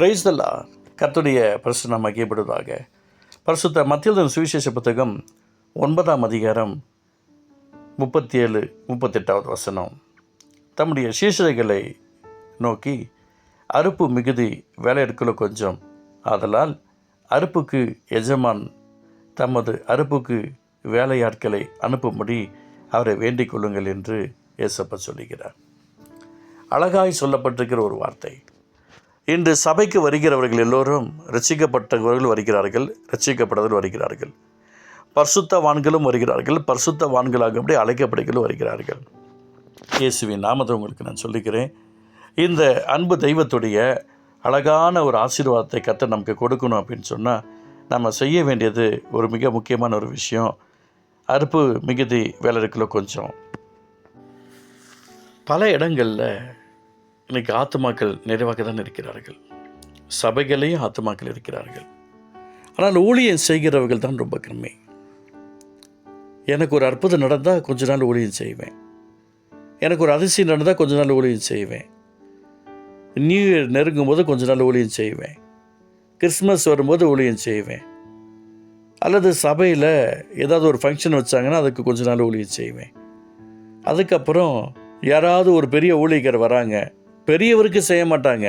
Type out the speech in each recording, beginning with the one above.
Praise the Lord. கர்த்தருடைய பரிசுத்த நாமம் மகிமைப்படுவதாக. பரிசுத்த மத்தேயு சுவிசேஷ புத்தகம் 9ஆம் அதிகாரம் 37-38 வசனம். தம்முடைய சீஷர்களை நோக்கி, அறுப்பு மிகுதி, வேலையாட்களோ கொஞ்சம். ஆதலால் அறுப்புக்கு எஜமான் தமது அறுப்புக்கு வேலையாட்களை அனுப்பும்படி அவரை வேண்டிக் கொள்ளுங்கள் என்று இயேசப்பா சொல்லுகிறார். அழகாய் சொல்லப்பட்டிருக்கிற ஒரு வார்த்தை. இன்று சபைக்கு வருகிறவர்கள் எல்லோரும் ரட்சிக்கப்பட்டவர்கள் வருகிறார்கள், ரட்சிக்கப்பட்டவர்கள் வருகிறார்கள், பரிசுத்தவான்களும் வருகிறார்கள், பரிசுத்தவான்களாக அப்படி அழைக்கப்படுகளும் வருகிறார்கள். இயேசுவின் நாமத்தை உங்களுக்கு நான் சொல்லிக்கிறேன். இந்த அன்பு தெய்வத்துடைய அழகான ஒரு ஆசீர்வாதத்தை கர்த்தர் நமக்கு கொடுக்கணும் அப்படின்னு சொன்னால் நம்ம செய்ய வேண்டியது ஒரு மிக முக்கியமான ஒரு விஷயம். அறுப்பு மிகுதி, வேலையாட்களோ கொஞ்சம். பல இடங்களில் இன்றைக்கி ஆத்துமாக்கள் நிறைவாக தான் இருக்கிறார்கள், சபைகளையும் ஆத்துமாக்கள் இருக்கிறார்கள். ஆனால் ஊழியம் செய்கிறவர்கள் தான் ரொம்ப கம்மி. எனக்கு ஒரு அற்புதம் நடந்தால் கொஞ்ச நாள் ஊழியம் செய்வேன், எனக்கு ஒரு அதிசயம் நடந்தால் கொஞ்ச நாள் ஊழியம் செய்வேன், நியூ இயர் நெருங்கும் போது கொஞ்ச நாள் ஊழியம் செய்வேன், கிறிஸ்மஸ் வரும்போது ஊழியம் செய்வேன், அல்லது சபையில் ஏதாவது ஒரு ஃபங்க்ஷன் வச்சாங்கன்னா அதுக்கு கொஞ்ச நாள் ஊழியம் செய்வேன். அதுக்கப்புறம் யாராவது ஒரு பெரிய ஊழியர் வராங்க, பெரியவருக்கு செய்ய மாட்டாங்க.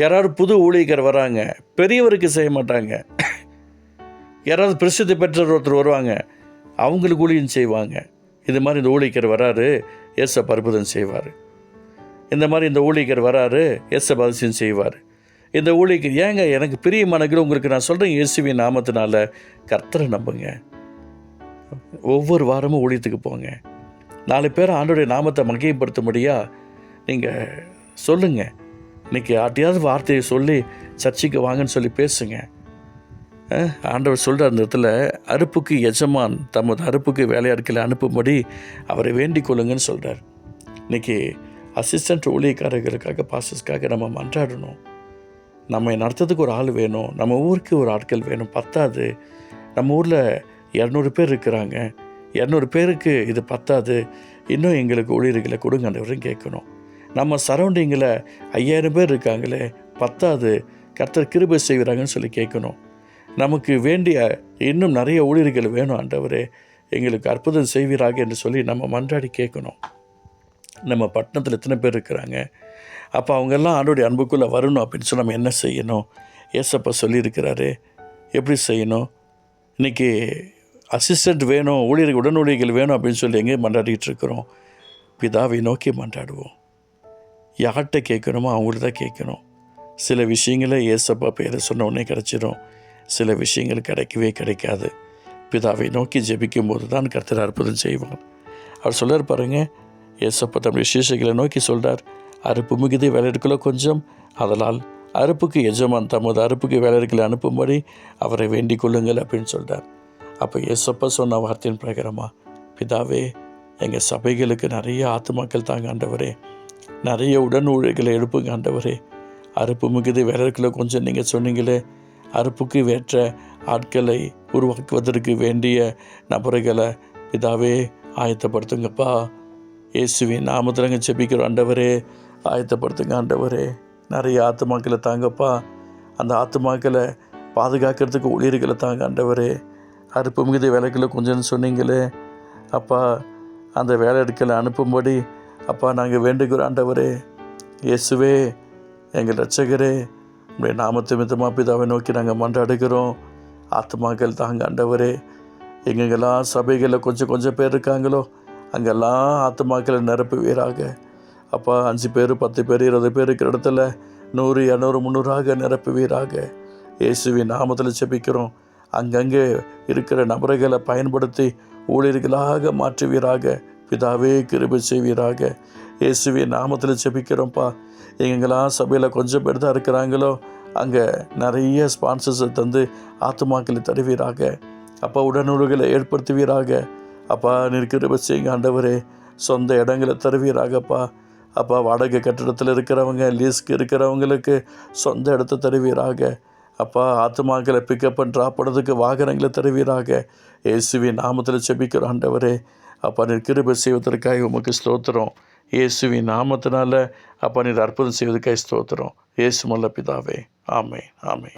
யாராவது புது ஊழியர் வராங்க, பெரியவருக்கு செய்ய மாட்டாங்க. யாராவது பிரசித்தி பெற்ற ஒருத்தர் வருவாங்க, அவங்களுக்கு ஊழியம் செய்வாங்க. இது மாதிரி இந்த ஊழியர் வராரு, இயேசப்பா அற்புதம் செய்வார். இந்த மாதிரி இந்த ஊழியர் வராரு, இயேசப்பா அதிசயம் செய்வார். இந்த ஊழியர் ஏங்க எனக்கு பிரியமானவர்கள், உங்களுக்கு நான் சொல்கிறேன், இயேசுவின் நாமத்தினால கர்த்தரை நம்புங்க. ஒவ்வொரு வாரமும் ஊழியத்துக்கு போங்க. 4 பேர் ஆண்டவருடைய நாமத்தை மகிமைப்படுத்தும்படியா நீங்கள் சொல்லுங்கள். இன்றைக்கி யார்ட்டையாவது வார்த்தையை சொல்லி சர்ச்சைக்கு வாங்கன்னு சொல்லி பேசுங்க. ஆண்டவர் சொல்கிற அந்த இடத்துல அறுப்புக்கு எஜமான் தமது அறுப்புக்கு வேலையாட்களை அனுப்பும்படி அவரை வேண்டிக் கொள்ளுங்கன்னு சொல்கிறார். இன்றைக்கி அசிஸ்டண்ட் ஊழியக்காரர்களுக்காக, பாஸ்டர்ஸ்க்காக நம்ம மன்றாடணும். நம்ம நடத்துறதுக்கு ஒரு ஆள் வேணும், நம்ம ஊருக்கு ஒரு ஆட்கள் வேணும். பத்தாது, நம்ம ஊரில் 200 பேர் இருக்கிறாங்க, 200 பேருக்கு இது பத்தாது, இன்னும் எங்களுக்கு ஊழியர்களை கொடுங்கன்றவரும் கேட்கணும். நம்ம சரௌண்டிங்கில் 5000 பேர் இருக்காங்களே, பத்தாது, கர்த்தர் கிருபை செய்கிறாங்கன்னு சொல்லி கேட்கணும். நமக்கு வேண்டிய இன்னும் நிறைய ஊழியர்கள் வேணும் ஆண்டவரே, எங்களுக்கு அற்புதம் செய்வீராக என்று சொல்லி நம்ம மன்றாடி கேட்கணும். நம்ம பட்டணத்தில் எத்தனை பேர் இருக்கிறாங்க, அப்போ அவங்கெல்லாம் ஆண்டோடைய அன்புக்குள்ளே வரணும் அப்படின்னு சொல்லி நம்ம என்ன செய்யணும்? ஏசப்பா சொல்லியிருக்கிறாரு, எப்படி செய்யணும்? இன்றைக்கி அசிஸ்டண்ட் வேணும், ஊழியர்கள் உடன் ஊழியர்கள் வேணும் அப்படின்னு சொல்லி எங்கே மன்றாடிட்டு இருக்கிறோம்? பிதாவை நோக்கி மன்றாடுவோம். யார்கிட்ட கேட்கணுமோ அவங்கள்ட்ட தான் கேட்கணும். சில விஷயங்களை ஏசப்பா பேரை சொன்ன உடனே கிடச்சிடும், சில விஷயங்கள் கிடைக்கவே கிடைக்காது. பிதாவை நோக்கி ஜெபிக்கும் போது தான் கர்த்தர் அற்புதம் செய்வான். அவர் சொல்கிறார் பாருங்க, ஏசப்பா தம்முடைய சீஷர்களை நோக்கி சொல்கிறார், அறுப்பு மிகுதி, வேலையாட்களோ கொஞ்சம். அதனால் அறுப்புக்கு எஜமான் தமது அறுப்புக்கு வேலையாட்களை அனுப்பும்படி அவரை வேண்டிக் கொள்ளுங்கள் அப்படின்னு சொல்கிறார். அப்போ ஏசப்பா சொன்ன வார்த்தையின் பிரகாரமாக, பிதாவே எங்கள் சபைகளுக்கு நிறைய ஆத்துமாக்கள் தாங்க ஆண்டவரே, நிறைய உடன் ஊழியர்களை எழுப்புங்க ஆண்டவரே. அறுப்பு மிகுதி, வேலையாட்களை கொஞ்சம் நீங்கள் சொன்னீங்களே, அறுப்புக்கு ஏற்ற ஆட்களை உருவாக்குவதற்கு வேண்டிய நபர்களை பிதாவே ஆயத்தப்படுத்துங்கப்பா. இயேசுவின் நாமத்திலங்க ஜெபிக்கிறோம் ஆண்டவரே, ஆயத்தப்படுத்துங்க ஆண்டவரே. நிறைய ஆத்துமாக்களை தாங்கப்பா, அந்த ஆத்துமாக்களை பாதுகாக்கிறதுக்கு ஊழியர்களை தாங்க ஆண்டவரே. அறுப்பு மிகுதி, வேலைகளை கொஞ்சம்னு சொன்னீங்களே அப்பா, அந்த வேலையாட்களை அனுப்பும்படி அப்பா நாங்கள் வேண்டுகிறோம் ஆண்டவரே. இயேசுவே எங்கள் இரட்சகரே, உங்களுடைய நாமத்தை மித்தமாக பிதாவை நோக்கி நாங்கள் மன்றாடுகிறோம். ஆத்துமாக்கள் தாங்க ஆண்டவரே. எங்கெங்கெல்லாம் சபைகளில் கொஞ்சம் பேர் இருக்காங்களோ அங்கெல்லாம் ஆத்துமாக்களை நிரப்புவீராக அப்பா. 5 பேர், 10 பேர், 20 பேர் இருக்கிற இடத்துல 100, 200, 300 நிரப்புவீராக. இயேசுவின் நாமத்தில் ஜெபிக்கிறோம். அங்கங்கே இருக்கிற நபர்களை பயன்படுத்தி ஊழியர்களாக மாற்றுவீராக. பிதாவே கிருபை செய்வீராக. இயேசுவின் நாமத்தில் ஜெபிக்கிறோம்ப்பா. எங்கெங்கெல்லாம் சபையில் கொஞ்சம் பேர் தான் இருக்கிறாங்களோ அங்கே நிறைய ஸ்பான்சர்ஸை தந்து ஆத்துமாக்களை தருவீராக அப்பா. உடனுறவுகளை ஏற்படுத்துவீராக அப்பா. நீர் கிருபை செய்யுங்க ஆண்டவரே. சொந்த இடங்களை தருவீராகப்பா அப்பா. வாடகை கட்டிடத்தில் இருக்கிறவங்க, லீஸ்க்கு இருக்கிறவங்களுக்கு சொந்த இடத்த தருவீராக அப்பா. ஆத்துமாக்களை பிக்கப் அண்ட் ட்ராப் பண்ணுறதுக்கு வாகனங்களை தருவீராக. இயேசுவின் நாமத்தில் ஜெபிக்கிறோம் ஆண்டவரே. அப்பா. நீர் கிருபை செய்வதற்காக உமக்கு ஸ்தோத்திரம். இயேசுவின் நாமத்தினால அப்பா நீர் அற்புதம் செய்வதற்காக ஸ்தோத்திரம். இயேசு நல்ல பிதாவே. ஆமென், ஆமென்.